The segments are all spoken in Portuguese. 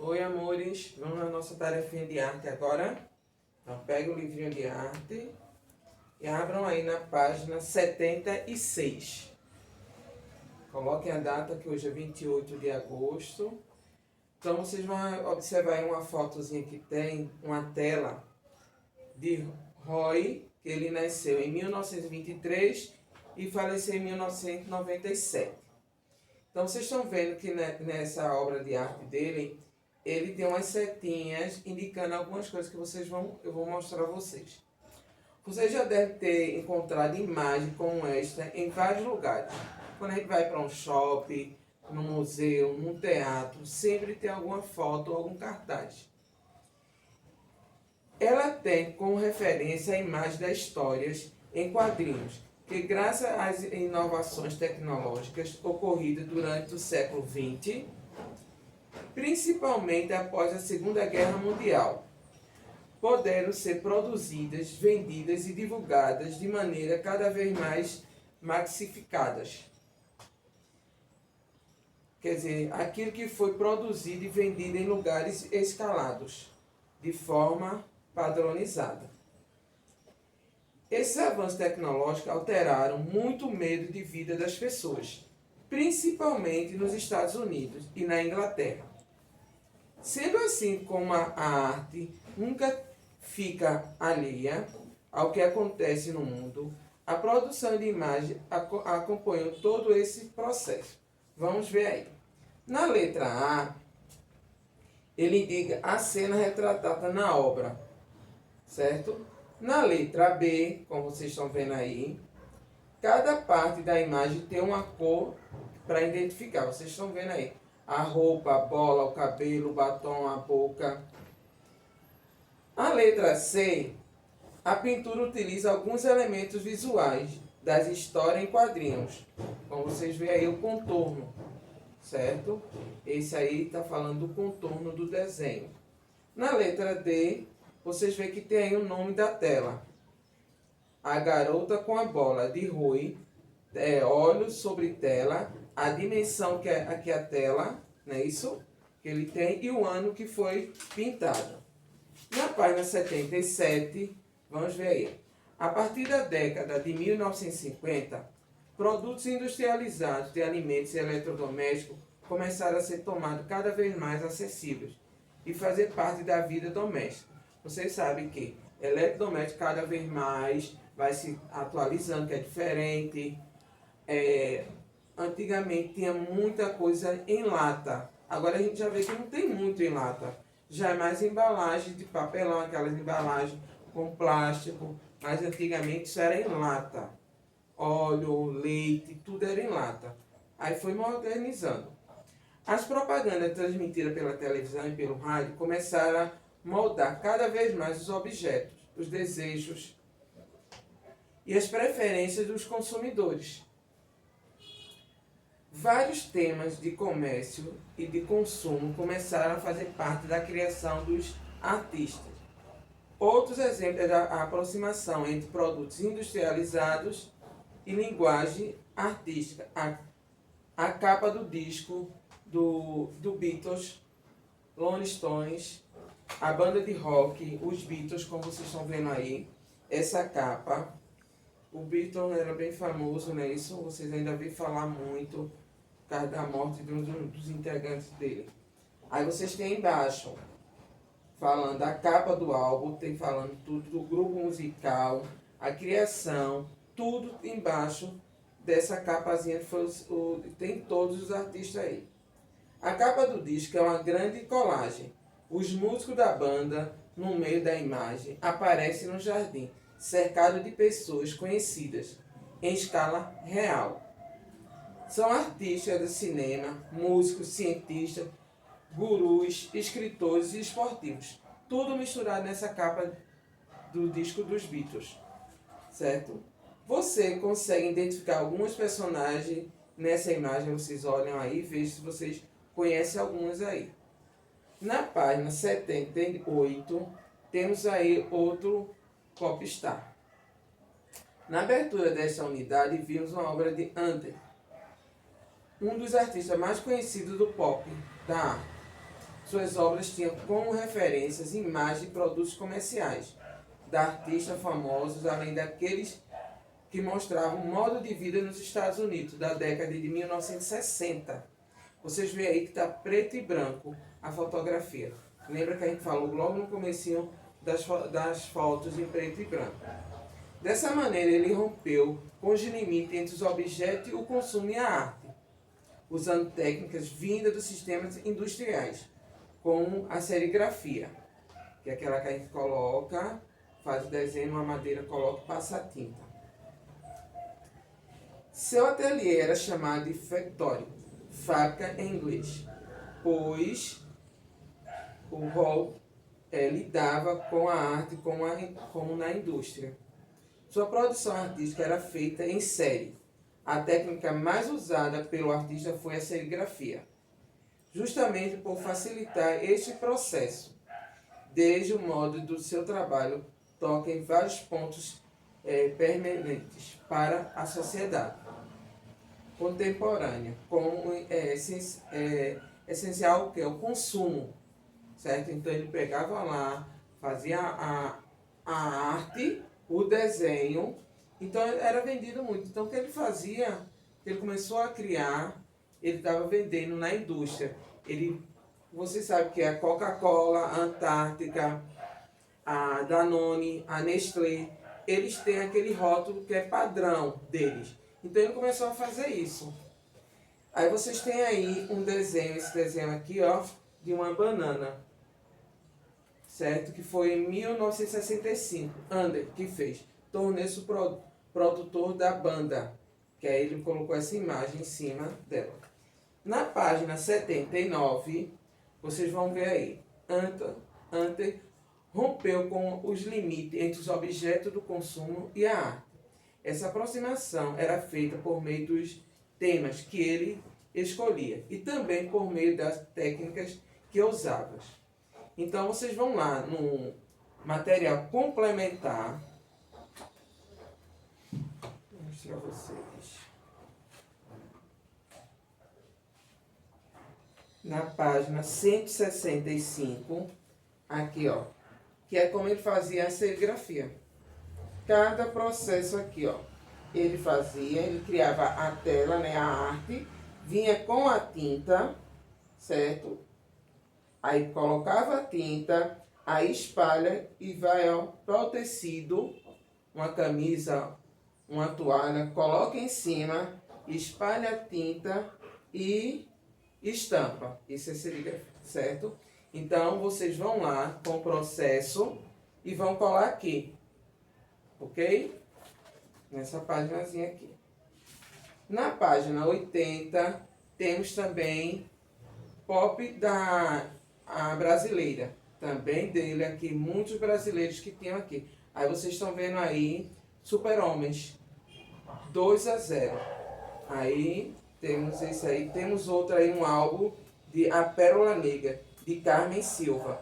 Oi, amores. Vamos na nossa tarefinha de arte agora. Então, pega o livrinho de arte e abram aí na página 76. Coloquem a data, que hoje é 28 de agosto. Então, vocês vão observar aí uma fotozinha que tem uma tela de Roy, que ele nasceu em 1923 e faleceu em 1997. Então, vocês estão vendo que nessa obra de arte dele, ele tem umas setinhas indicando algumas coisas que eu vou mostrar a vocês. Vocês já devem ter encontrado imagens como esta em vários lugares. Quando a gente vai para um shopping, num museu, num teatro, sempre tem alguma foto ou algum cartaz. Ela tem como referência a imagem das histórias em quadrinhos, que graças às inovações tecnológicas ocorridas durante o século XX, principalmente após a Segunda Guerra Mundial, puderam ser produzidas, vendidas e divulgadas de maneira cada vez mais massificadas. Quer dizer, aquilo que foi produzido e vendido em lugares escalados, de forma padronizada. Esses avanços tecnológicos alteraram muito o medo de vida das pessoas, principalmente nos Estados Unidos e na Inglaterra. Sendo assim como a arte nunca fica alheia ao que acontece no mundo, a produção de imagem acompanhou todo esse processo. Vamos ver aí. Na letra A, ele indica a cena retratada na obra, certo? Na letra B, como vocês estão vendo aí, cada parte da imagem tem uma cor para identificar. Vocês estão vendo aí. A roupa, a bola, o cabelo, o batom, a boca. A letra C, a pintura utiliza alguns elementos visuais das histórias em quadrinhos. Como vocês veem aí o contorno, certo? Esse aí está falando do contorno do desenho. Na letra D, vocês veem que tem aí o nome da tela. A garota com a bola de Rui, olhos sobre tela, a dimensão que é aqui a tela, não é isso? Que ele tem, e o ano que foi pintado. Na página 77, vamos ver aí. A partir da década de 1950, produtos industrializados de alimentos e eletrodomésticos começaram a ser tomados cada vez mais acessíveis e fazer parte da vida doméstica. Vocês sabem que eletrodoméstico cada vez mais vai se atualizando, que é diferente. Antigamente tinha muita coisa em lata. Agora a gente já vê que não tem muito em lata. Já é mais embalagem de papelão, aquelas embalagens com plástico. Mas antigamente isso era em lata. Óleo, leite, tudo era em lata. Aí foi modernizando. As propagandas transmitidas pela televisão e pelo rádio começaram a moldar cada vez mais os objetos, os desejos e as preferências dos consumidores. Vários temas de comércio e de consumo começaram a fazer parte da criação dos artistas. Outros exemplos é da aproximação entre produtos industrializados e linguagem artística. A capa do disco do Beatles, Rolling Stones, a banda de rock, os Beatles, como vocês estão vendo aí, essa capa. O Beatles era bem famoso, né? Isso vocês ainda vêem falar muito por causa da morte de um dos integrantes dele. Aí vocês têm embaixo, falando a capa do álbum, tem falando tudo do grupo musical, a criação, tudo embaixo dessa capazinha que foi tem todos os artistas aí. A capa do disco é uma grande colagem. Os músicos da banda, no meio da imagem, aparecem no jardim, cercado de pessoas conhecidas, em escala real. São artistas do cinema, músicos, cientistas, gurus, escritores e esportivos. Tudo misturado nessa capa do disco dos Beatles, certo? Você consegue identificar alguns personagens nessa imagem, vocês olham aí, vejam se vocês conhecem alguns aí. Na página 78, temos aí outro popstar. Na abertura desta unidade, vimos uma obra de Hunter, um dos artistas mais conhecidos do pop, da arte. Suas obras tinham como referências imagens e produtos comerciais da artistas famosos, além daqueles que mostravam o modo de vida nos Estados Unidos da década de 1960. Vocês veem aí que está preto e branco a fotografia. Lembra que a gente falou logo no comecinho das fotos em preto e branco. Dessa maneira, ele rompeu com os limites entre os objetos e o consumo e a arte, usando técnicas vindas dos sistemas industriais, como a serigrafia, que é aquela que a gente coloca, faz o desenho numa madeira, coloca e passa a tinta. Seu ateliê era chamado de factory, fábrica em inglês, pois o rol lidava com a arte como na indústria. Sua produção artística era feita em série. A técnica mais usada pelo artista foi a serigrafia, justamente por facilitar este processo. Desde o modo do seu trabalho, toca em vários pontos permanentes para a sociedade contemporânea, como essencial que é o consumo, certo? Então ele pegava lá, fazia a arte, o desenho, então era vendido muito. Então o que ele fazia, ele começou a criar, ele estava vendendo na indústria. Você sabe que é a Coca-Cola, a Antártica, a Danone, a Nestlé, eles têm aquele rótulo que é padrão deles. Então ele começou a fazer isso. Aí vocês têm aí um desenho, esse desenho aqui, ó, de uma banana, certo? Que foi em 1965, Ander que fez. Tornou-se o produtor da banda, que aí ele colocou essa imagem em cima dela. Na página 79, vocês vão ver aí, Ander rompeu com os limites entre os objetos do consumo e a arte. Essa aproximação era feita por meio dos temas que ele escolhia e também por meio das técnicas que usava. Então vocês vão lá no material complementar. Vou mostrar a vocês. Na página 165, aqui ó, que é como ele fazia a serigrafia. Cada processo aqui, ó, ele criava a tela, né, a arte, vinha com a tinta, certo? Aí colocava a tinta, aí espalha e vai, ó, para o tecido, uma camisa, uma toalha, coloca em cima, espalha a tinta e estampa. Isso é serigrafia, certo? Então, vocês vão lá com o processo e vão colar aqui. Ok? Nessa páginazinha aqui. Na página 80, temos também pop a brasileira. Também dele aqui, muitos brasileiros que tinham aqui. Aí vocês estão vendo aí, Super-Homens, 2-0. Aí, temos esse aí. Temos outro aí, um álbum de A Pérola Negra, de Carmen Silva.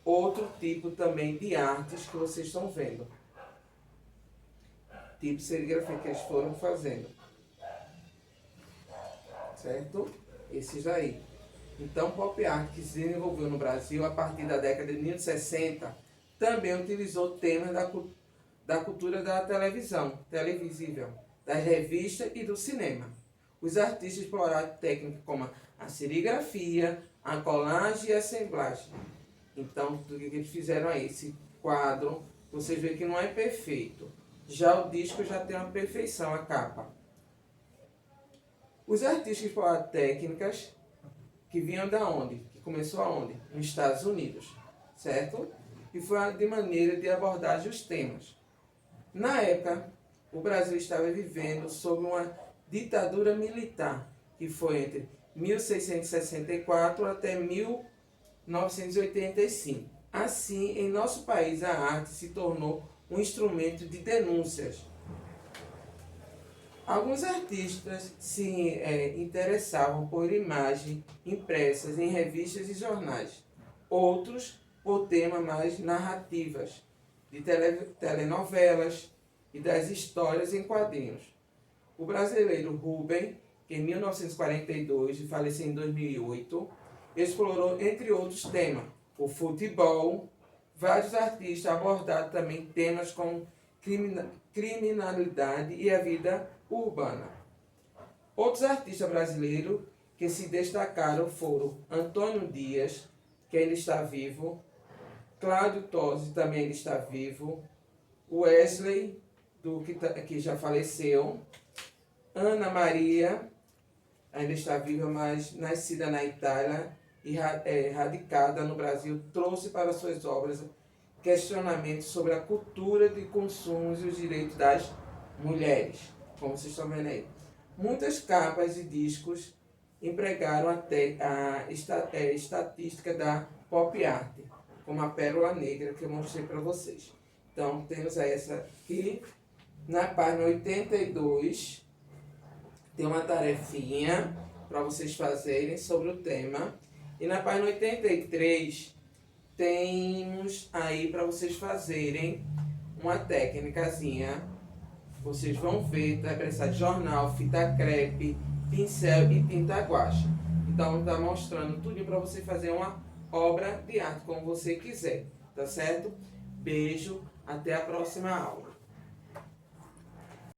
Outro tipo também de artes que vocês estão vendo. Tipo de serigrafia que eles foram fazendo. Certo? Esses aí. Então, pop art que se desenvolveu no Brasil a partir da década de 1960 também utilizou temas da cultura da televisão, televisível, das revistas e do cinema. Os artistas exploraram técnicas como a serigrafia, a colagem e a assemblagem. Então, o que eles fizeram aí? Esse quadro, vocês veem que não é perfeito. Já o disco já tem uma perfeição, a capa. Os artistas exploraram técnicas que vinham da onde? Que começou aonde? Nos Estados Unidos, certo? E foi de maneira de abordagem os temas. Na época, o Brasil estava vivendo sob uma ditadura militar, que foi entre 1664 até 1985. Assim, em nosso país, a arte se tornou um instrumento de denúncias. Alguns artistas se interessavam por imagens impressas em revistas e jornais. Outros por temas mais narrativas, de telenovelas e das histórias em quadrinhos. O brasileiro Rubem, que em 1942 e faleceu em 2008, explorou, entre outros temas, o futebol. Vários artistas abordaram também temas como criminalidade e a vida urbana. Outros artistas brasileiros que se destacaram foram Antônio Dias, que ainda está vivo, Cláudio Tosi, também ainda está vivo, Wesley, que já faleceu, Ana Maria, ainda está viva, mas nascida na Itália e radicada no Brasil, trouxe para suas obras questionamentos sobre a cultura de consumo e os direitos das mulheres, como vocês estão vendo aí. Muitas capas de discos empregaram até a estatística da pop art, como a Pérola Negra, que eu mostrei para vocês. Então, temos essa aqui. Na página 82, tem uma tarefinha para vocês fazerem sobre o tema. E na página 83, temos aí para vocês fazerem uma técnicazinha. Vocês vão ver, vai precisar de jornal, fita crepe, pincel e tinta guache. Então está mostrando tudo para você fazer uma obra de arte como você quiser, tá certo? Beijo, até a próxima aula.